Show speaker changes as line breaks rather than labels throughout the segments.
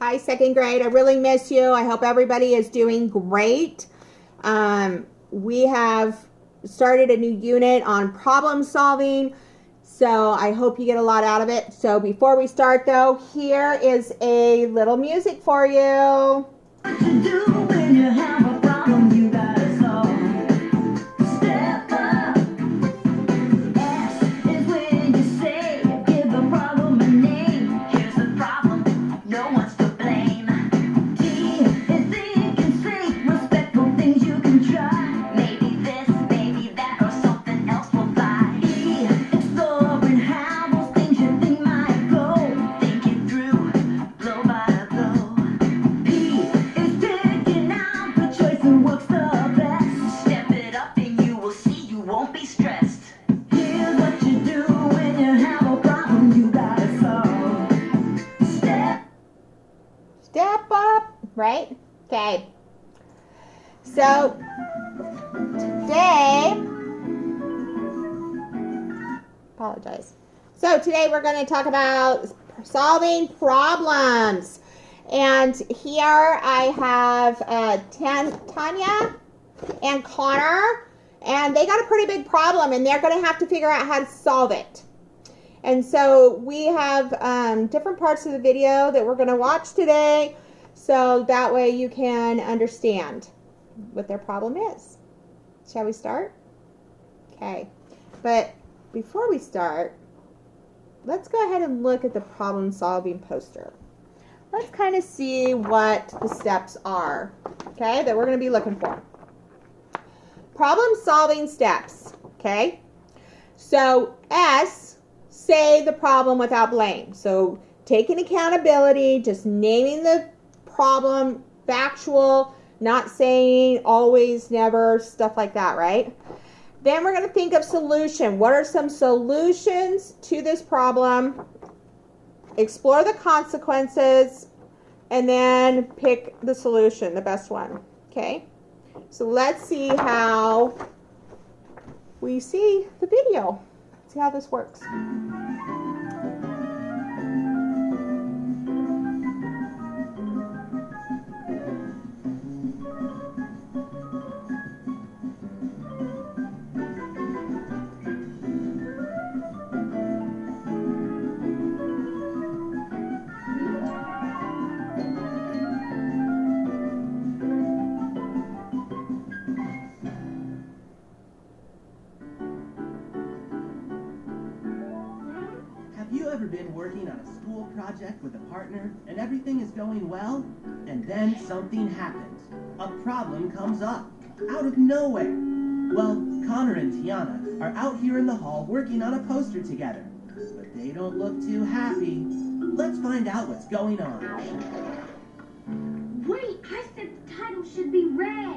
Hi, second grade. I really miss you. I hope everybody is doing great. We have started a new unit on problem solving, so I hope you get a lot out of it. So before we start, though, here is a little music for you. What to do when you have a problem you gotta solve. Step up. S is when you say, give the problem a name. Here's the problem, no one's to blame. T is think and say, respectful things you can try. Maybe this, maybe that, or something else will fly. E, exploring how those things you think might go. Think it through, blow by blow. P is picking out the choice that works the best. Step it up and you will see you won't be stressed. Here's what you do when you have a problem you gotta solve. Step up, right? Okay. So today, apologize. So today we're going to talk about solving problems. And here I have Tanya and Connor, and they got a pretty big problem, and they're going to have to figure out how to solve it. And so we have different parts of the video that we're going to watch today, so that way you can understand what their problem is. Shall we start? Okay. But before we start, let's go ahead and look at the problem solving poster. Let's kind of see what the steps are, okay, that we're going to be looking for. Problem solving steps, okay? So S, say the problem without blame. So taking accountability, just naming the problem, factual, not saying always, never, stuff like that, right? Then we're going to think of solution. What are some solutions to this problem? Explore the consequences, and then pick the solution, the best one, okay? So let's see how we see the video. See how this works.
Have you ever been working on a school project with a partner and everything is going well? And then something happens. A problem comes up, out of nowhere. Well, Connor and Tiana are out here in the hall working on a poster together. But they don't look too happy. Let's find out what's going on.
Wait, I said the title should be red.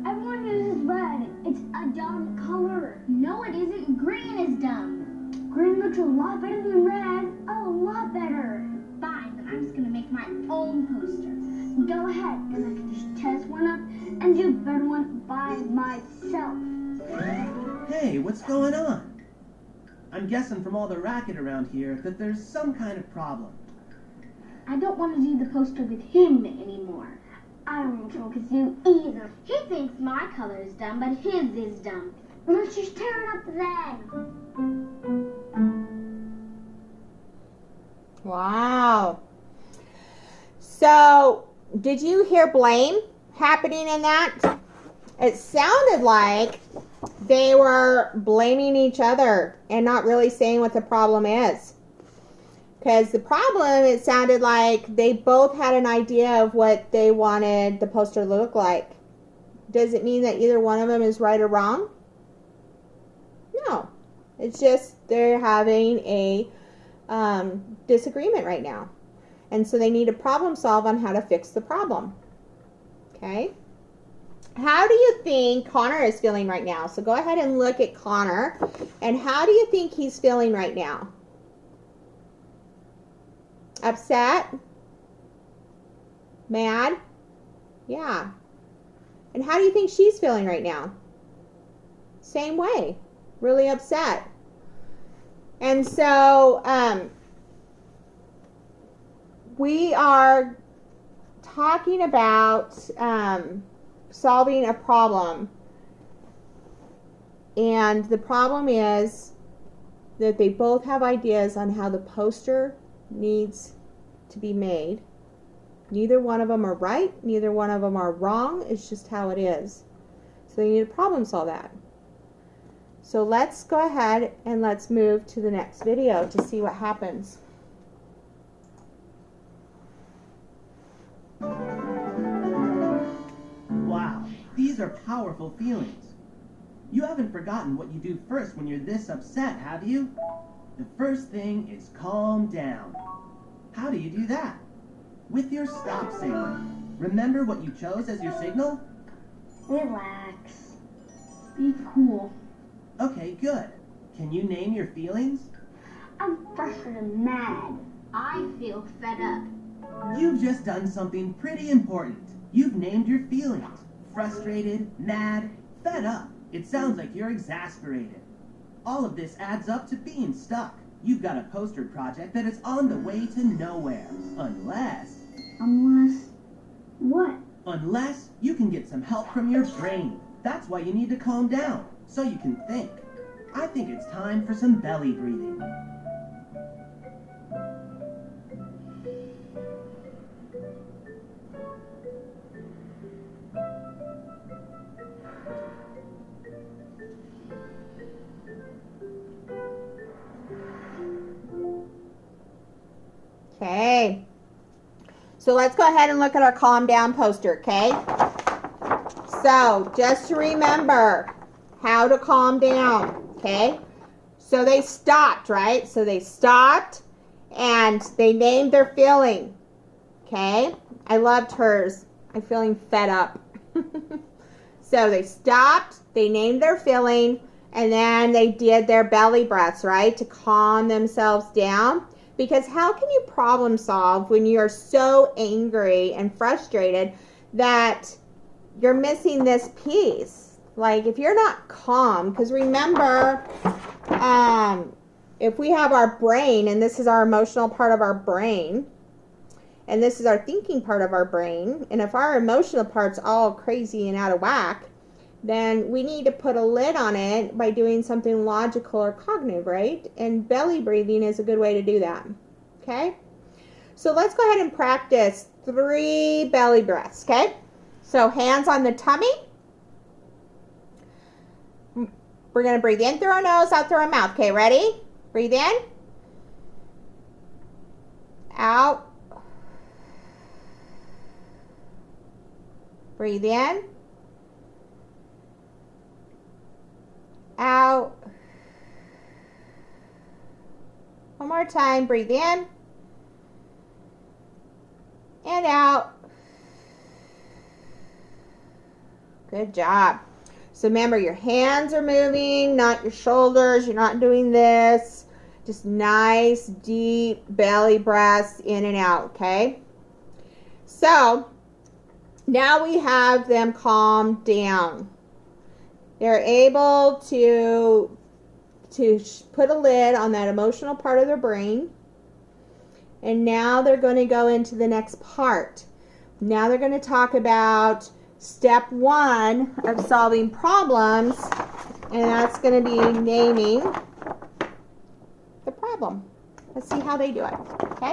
Everyone uses red. It's a dumb color. No, it isn't. Green is dumb. Green looks a lot better than red. Oh, a lot better. Fine, then I'm just gonna make my own poster. Go ahead, and I can just test one up and do a better one by myself.
Hey, what's going on? I'm guessing from all the racket around here that there's some kind of problem.
I don't want to do the poster with him anymore. I don't want to talk with you either. He thinks my color is dumb, but his is dumb. Let's just tear it up then.
Wow. So, did you hear blame happening in that? It sounded like they were blaming each other and not really saying what the problem is. Because the problem, it sounded like they both had an idea of what they wanted the poster to look like. Does it mean that either one of them is right or wrong? No. It's just they're having a disagreement right now. And so they need to problem solve on how to fix the problem. Okay? How do you think Connor is feeling right now? So go ahead and look at Connor. And how do you think he's feeling right now? Upset? Mad? Yeah. And how do you think she's feeling right now? Same way. Really upset. And so, we are talking about solving a problem. And the problem is that they both have ideas on how the poster needs to be made. Neither one of them are right, neither one of them are wrong. It's just how it is. So they need to problem solve that. So let's go ahead and let's move to the next video to see what happens.
Wow, these are powerful feelings. You haven't forgotten what you do first when you're this upset, have you? The first thing is calm down. How do you do that? With your stop signal. Remember what you chose as your signal?
Relax. Be cool.
Okay, good. Can you name your feelings?
I'm frustrated and mad. I feel fed up.
You've just done something pretty important. You've named your feelings. Frustrated, mad, fed up. It sounds like you're exasperated. All of this adds up to being stuck. You've got a poster project that is on the way to nowhere. Unless
What?
Unless you can get some help from your brain. That's why you need to calm down, so you can think. I think it's time for some belly breathing.
Okay. So let's go ahead and look at our calm down poster, okay? So just to remember how to calm down, okay? So they stopped, right? So they stopped and they named their feeling, okay? I loved hers. I'm feeling fed up. So they stopped, they named their feeling, and then they did their belly breaths, right? To calm themselves down. Because how can you problem solve when you're so angry and frustrated that you're missing this piece? Like if you're not calm, because remember, if we have our brain, and this is our emotional part of our brain, and this is our thinking part of our brain, and if our emotional part's all crazy and out of whack, then we need to put a lid on it by doing something logical or cognitive, right? And belly breathing is a good way to do that, okay? So let's go ahead and practice 3 belly breaths, okay? So hands on the tummy. We're going to breathe in through our nose, out through our mouth, okay? Ready? Breathe in. Out. Breathe in. Out. One more time. Breathe in. And out. Good job. So remember, your hands are moving, not your shoulders. You're not doing this. Just nice, deep belly breaths in and out, okay? So now we have them calm down. They're able to put a lid on that emotional part of their brain. And now they're going to go into the next part. Now they're going to talk about step 1 of solving problems. And that's going to be naming the problem. Let's see how they do it. Okay?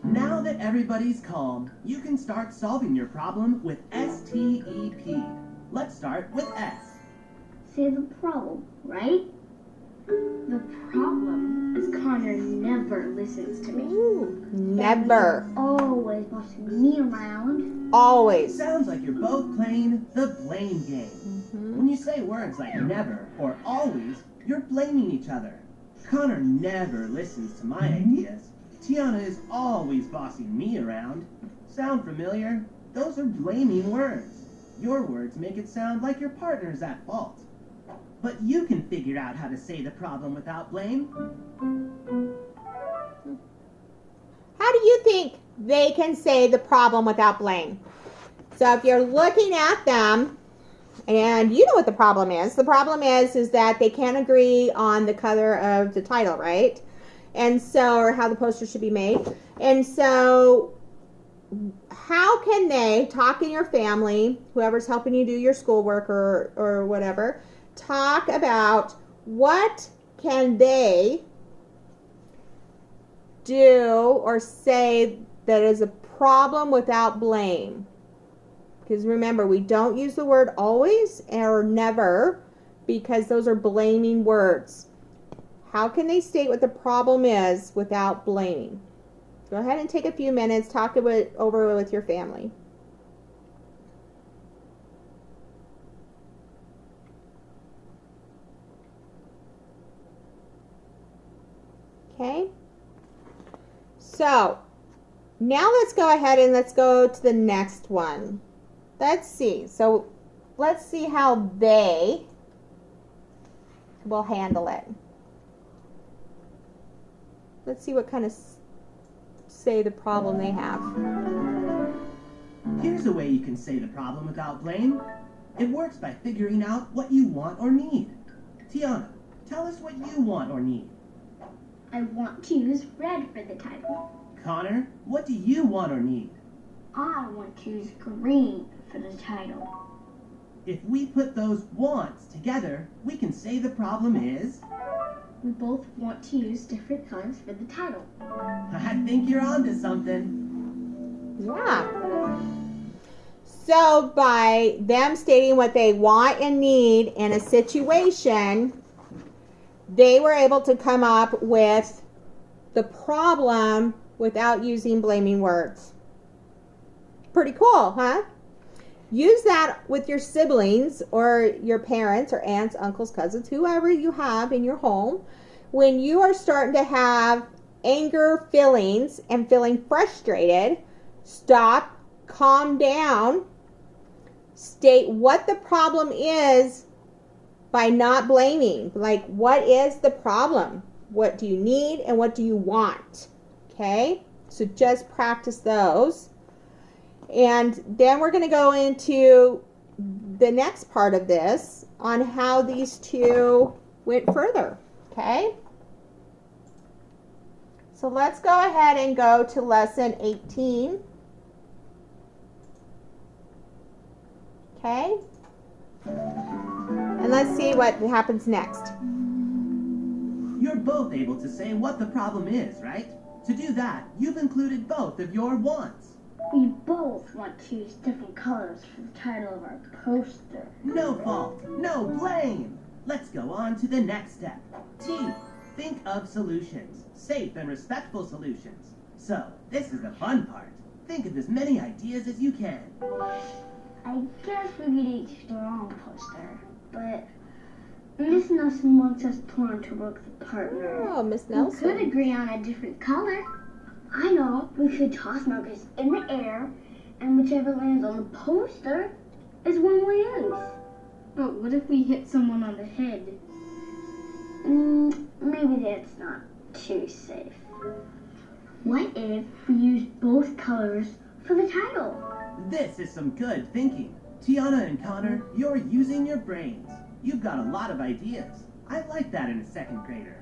Now that everybody's calm, you can start solving your problem with STEP. Let's start with S.
Say the problem, right? The problem is Connor never listens to me.
Ooh, never.
Always bossing me around.
Always.
Sounds like you're both playing the blame game. When you say words like never or always, you're blaming each other. Connor never listens to my ideas. Tiana is always bossing me around. Sound familiar? Those are blaming words. Your words make it sound like your partner's at fault. But you can figure out how to say the problem without blame.
How do you think they can say the problem without blame? So if you're looking at them, And you know what the problem is. The problem is that they can't agree on the color of the title, right? And so, or how the poster should be made. And so, how can they talk in your family, whoever's helping you do your schoolwork or whatever, talk about what can they do or say that is a problem without blame? Because remember, we don't use the word always or never because those are blaming words. How can they state what the problem is without blaming? Go ahead and take a few minutes, talk it over with your family. Okay? So, now let's go ahead and let's go to the next one. Let's see. So, let's see how they will handle it. Let's see what kind of say the problem they have.
Here's a way you can say the problem without blame. It works by figuring out what you want or need. Tiana, tell us what you want or need.
I want to use red for the title.
Connor, what do you want or need?
I want to use green for the title.
If we put those wants together, we can say the problem is...
We both want to use different colors for the title.
I think you're onto something.
Yeah. So by them stating what they want and need in a situation, they were able to come up with the problem without using blaming words. Pretty cool, huh? Use that with your siblings or your parents or aunts, uncles, cousins, whoever you have in your home. When you are starting to have anger feelings and feeling frustrated, stop, calm down, state what the problem is by not blaming. Like, what is the problem? What do you need and what do you want? Okay? So just practice those. And then we're going to go into the next part of this on how these two went further. Okay? So let's go ahead and go to lesson 18. Okay? And let's see what happens next.
You're both able to say what the problem is, right? To do that, you've included both of your wants.
We both want to use different colors for the title of our poster.
No fault, no blame. Let's go on to the next step. T, think of solutions. Safe and respectful solutions. So, this is the fun part. Think of as many ideas as you can.
I guess we could each do our own poster, but Miss Nelson wants us to learn to work with a partner.
Oh, Miss
We
Nelson.
could agree on a different color. I know, we could toss markers in the air, and whichever lands on the poster is one we use. But what if we hit someone on the head? Maybe that's not too safe. What if we use both colors for the title?
This is some good thinking. Tiana and Connor, you're using your brains. You've got a lot of ideas. I like that in a second grader.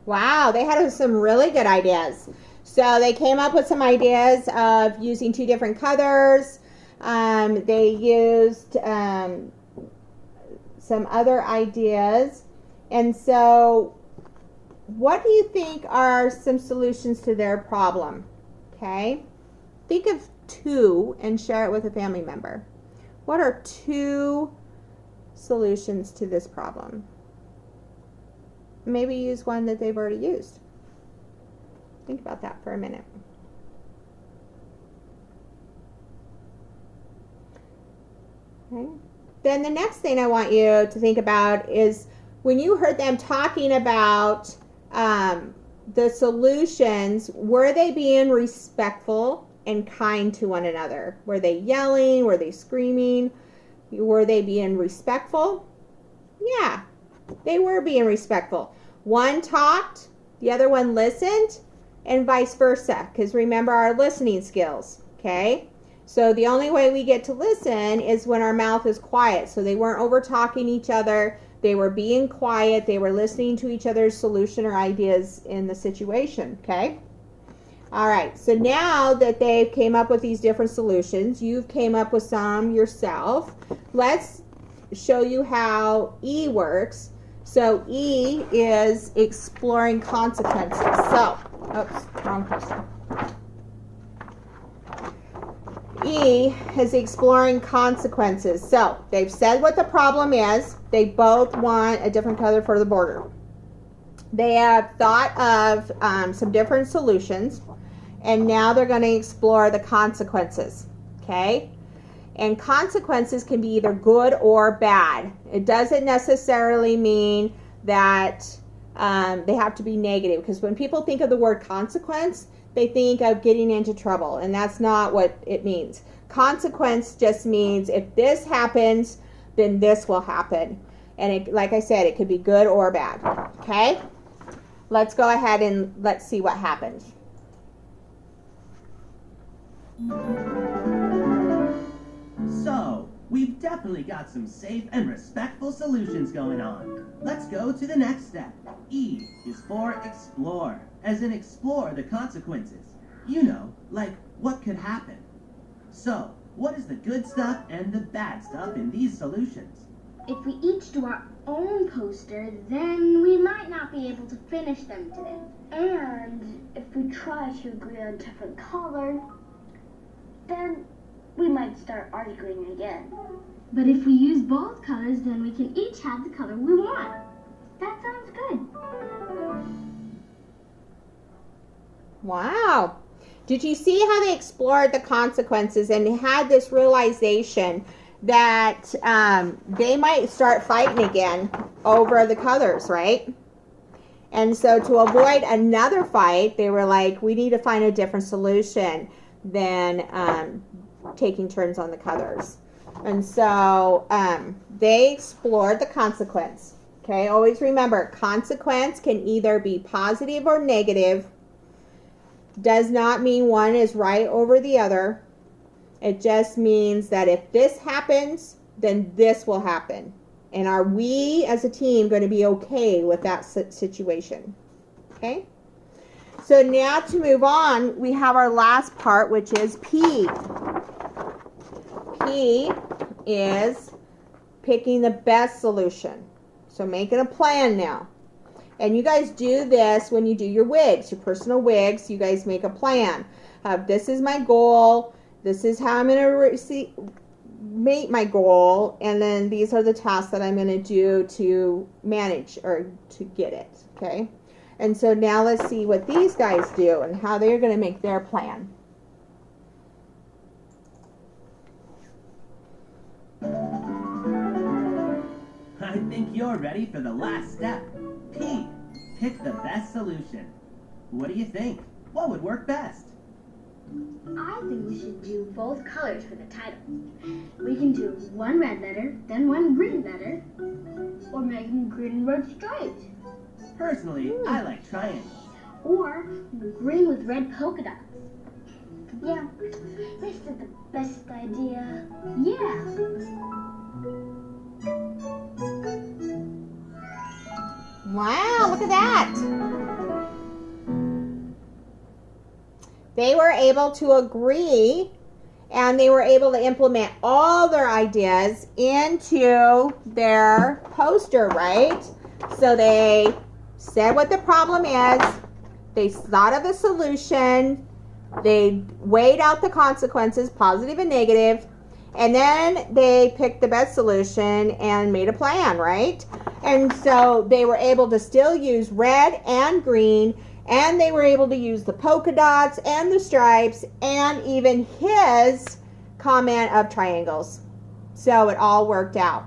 Wow, they had some really good ideas. So they came up with some ideas of using two different colors. They used some other ideas. And so what do you think are some solutions to their problem? Okay. Think of two and share it with a family member. What are two solutions to this problem? Maybe use one that they've already used. Think about that for a minute. Okay. Then the next thing I want you to think about is when you heard them talking about the solutions, were they being respectful and kind to one another? Were they yelling? Were they screaming? Were they being respectful? Yeah, they were being respectful. One talked, the other one listened, and vice versa. Because remember our listening skills, okay? So the only way we get to listen is when our mouth is quiet. So they weren't over talking each other. They were being quiet. They were listening to each other's solution or ideas in the situation, okay? All right, so now that they came up with these different solutions, you've came up with some yourself. Let's show you how E works. So E is exploring consequences. So, oops, wrong question. E is exploring consequences. So they've said what the problem is. They both want a different color for the border. They have thought of some different solutions, and now they're going to explore the consequences. Okay? And consequences can be either good or bad. It doesn't necessarily mean that they have to be negative, because when people think of the word consequence, they think of getting into trouble, and that's not what it means. Consequence just means if this happens, then this will happen. And it, like I said, it could be good or bad. Okay? Let's go ahead and let's see what happens.
So, we've definitely got some safe and respectful solutions going on. Let's go to the next step. E is for explore, as in explore the consequences. You know, like what could happen. So, what is the good stuff and the bad stuff in these solutions?
If we each do our own poster, then we might not be able to finish them today. And if we try to agree on different colors, then we might start arguing again. But if we use both colors, then we can each have the color we want. That sounds good.
Wow. Did you see how they explored the consequences and had this realization that they might start fighting again over the colors, right? And so to avoid another fight, they were like, we need to find a different solution than taking turns on the colors. And so they explored the consequence. Okay, always remember, consequence can either be positive or negative. Does not mean one is right over the other. It just means that if this happens, then this will happen. And are we as a team going to be okay with that situation? Okay? So now to move on, we have our last part, which is P. P is picking the best solution. So making a plan now. And you guys do this when you do your wigs, your personal wigs. You guys make a plan. This is my goal. This is how I'm going to meet my goal. And then these are the tasks that I'm going to do to manage or to get it. Okay? And so now let's see what these guys do and how they're going to make their plan.
I think you're ready for the last step. P. Pick the best solution. What do you think? What would work best?
I think we should do both colors for the title. We can do one red letter, then one green letter, or make them green and red stripes.
Personally, I like triangles.
Or green with red polka dots. Yeah, this is the best idea. Yeah.
Wow, look at that. They were able to agree and they were able to implement all their ideas into their poster, right? So they said what the problem is, they thought of a solution, they weighed out the consequences, positive and negative, and then they picked the best solution and made a plan, right? And so they were able to still use red and green, and they were able to use the polka dots and the stripes and even his comment of triangles. So it all worked out.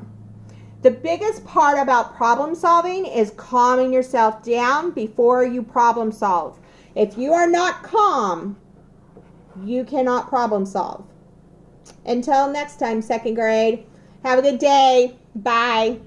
The biggest part about problem solving is calming yourself down before you problem solve. If you are not calm, you cannot problem solve. Until next time, second grade, have a good day. Bye.